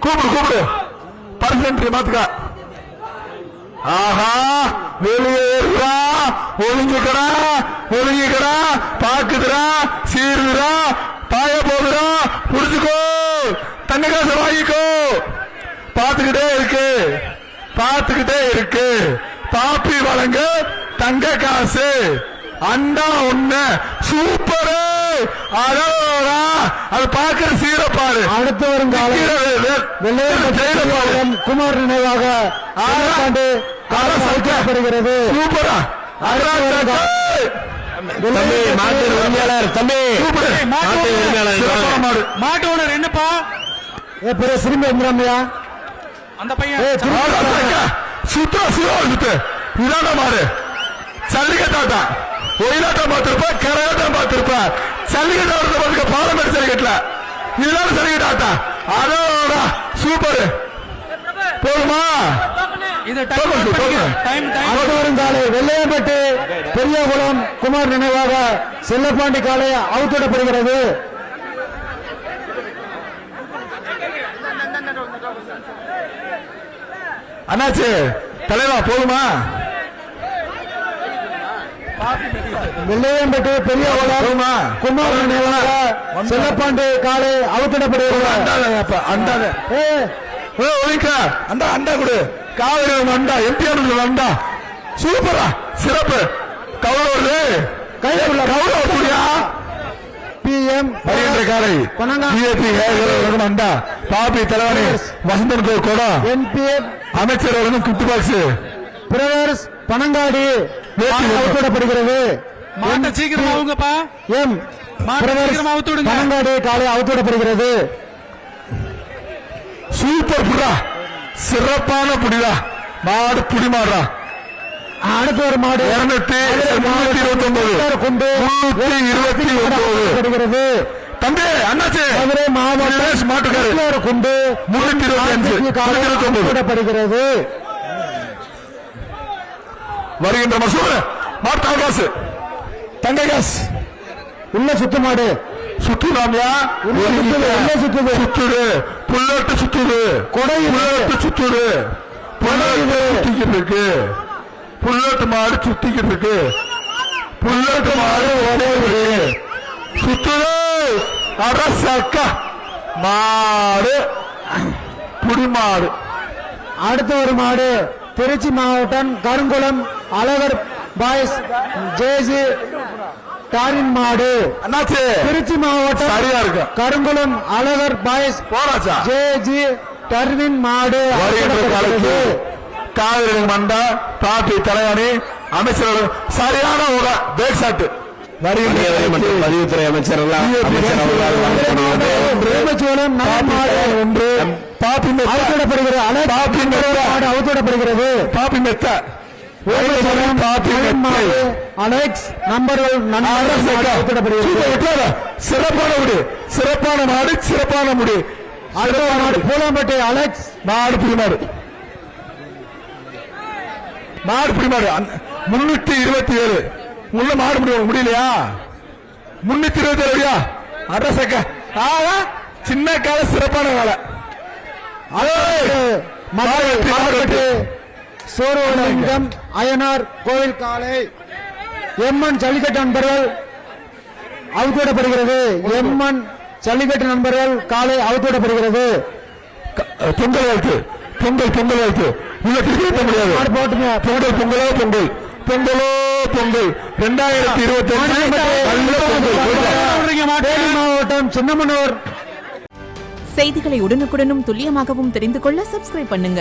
கூப்பிடு பர்சன்ட் மாத்துக்க. ஆஹா வெளியேறா ஒழுங்கிக்கடா பாக்குதுரா சீருதுரா பாய போகுதுரா புடிச்சுக்கோ தங்க காசை வாங்கிக்கோ. பாத்துக்கிட்டே இருக்கு பாப்பி வழங்க தங்க காசு அண்டா ஒண்ணு சூப்பரு. அழகா அது பாக்குற சீரப்பாரு. அடுத்து வரும் குமார் நினைவாக ஆரம்பிக்கப்படுகிறது. சூப்பரா மாட்டு உரிமையாளர் தம்பி மாட்டு ஓனர் என்னப்பா சிறுமியா அந்த பையன் சுத்தா சுத்து இதான மாறு சல்லிக்கட்டாட்டா ஒயிலாட்டம் பார்த்திருப்ப கரையாட்டம் பார்த்திருப்ப சல்லிக்கட்ட பார்த்துக்க பாலமேடு சல்லிக்கட்டல இதுதான் சல்லிக்கட்டாட்டா. அதோட சூப்பர் போதுமா? காலை வெள்ளையம்பட்டு பெரியகுளம் குமார் நினைவாக செல்லப்பாண்டி காலை அவுத்திடப்படுகிறது. அண்ணாச்சு தலைவா போதுமா? வெள்ளையம்பட்டு பெரியகுளம் குமார் நினைவாக செல்லப்பாண்டி காலை அவுத்திடப்படுகிறது. அண்டா அண்டா கொடு காவிரி அண்டா எம்பியான அண்டா சூப்பரா சிறப்பு கவலை கவலையா பிஎம் காலை அண்டா பாபி தலைவனி வசந்தன் கூட என்பிஎம் அமைச்சர் கிஃப்ட் பாக்ஸ் பிரதர்ஸ் பனங்காடி அவுத்திடப்படுகிறது. மாட்ட சீக்கிரமா அவங்கப்பா எம் பனங்காடி காலை அவுத்திடப்படுகிறது. சூப்பர் புடா சிறப்பான புடிடா மாடு புடி மாடுறா. அடுத்த ஒரு மாடு 329 தம்பி அண்ணாச்சி மதுரை மாவட்டம் மாட்டுக்காரு கொண்டு 325 வருகின்ற மசூர் மாட்டு காசு தங்க காசு உள்ள சுத்து மாடு சுத்துறாமியா சுத்துடு புல்லட்டு சுத்துடு கொடை சுத்துடு சுத்திக்கிட்டு இருக்கு. புல்லட்டு மாடு சுத்திக்கிட்டு இருக்கு. புல்லட்டு மாடு ஒரே சுத்துடு அரசக்கா மாடு புடி மாடு. அடுத்த ஒரு மாடு திருச்சி மாவட்டம் கருங்குளம் அழகர் பாய்ஸ் ஜேசி டாரின் மாடு. அண்ணாச்சி திருச்சி மாவட்டம் சரியா இருக்கு Karungulam Azhagar boys போராச்சா JG Darwin மாடு. காவிரி மண்டா பாப்பி தலைவணி அமைச்சர் சரியான ஒரு பேக் ஷாட் பதிவுத்துறை அமைச்சர் அவுத்திடப்படுகிறது. பாப்பி மெத்த அலெக்ஸ் நம்பர் சிறப்பான முடி சிறப்பான மாடு சிறப்பான முடி. அடுத்த மாடு பூலாம்பட்டி அலெக்ஸ் மாடு பிடிமாடு 327 உள்ள மாடு முடியலையா? 327 அரசக்க சின்ன கால சிறப்பான கால சோழலிங்கம் அய்யனார் கோவில் காலை எம்என் ஜல்லிக்கட்டு நண்பர்கள் அவுத்திடப்படுகிறது. எம்என் ஜல்லிக்கட்டு நண்பர்கள் காலை அவுத்திடப்படுகிறது. பொங்கல் வாழ்த்து பொங்கல் வாழ்த்து உள்ள திருப்பி முடியாது. பொங்கலோ பொங்கல் பொங்கலோ பொங்கல் 2025 மாவட்டம் சின்னமனூர். செய்திகளை உடனுக்குடனும் துல்லியமாகவும் தெரிந்து கொள்ள சப்ஸ்கிரைப் பண்ணுங்க.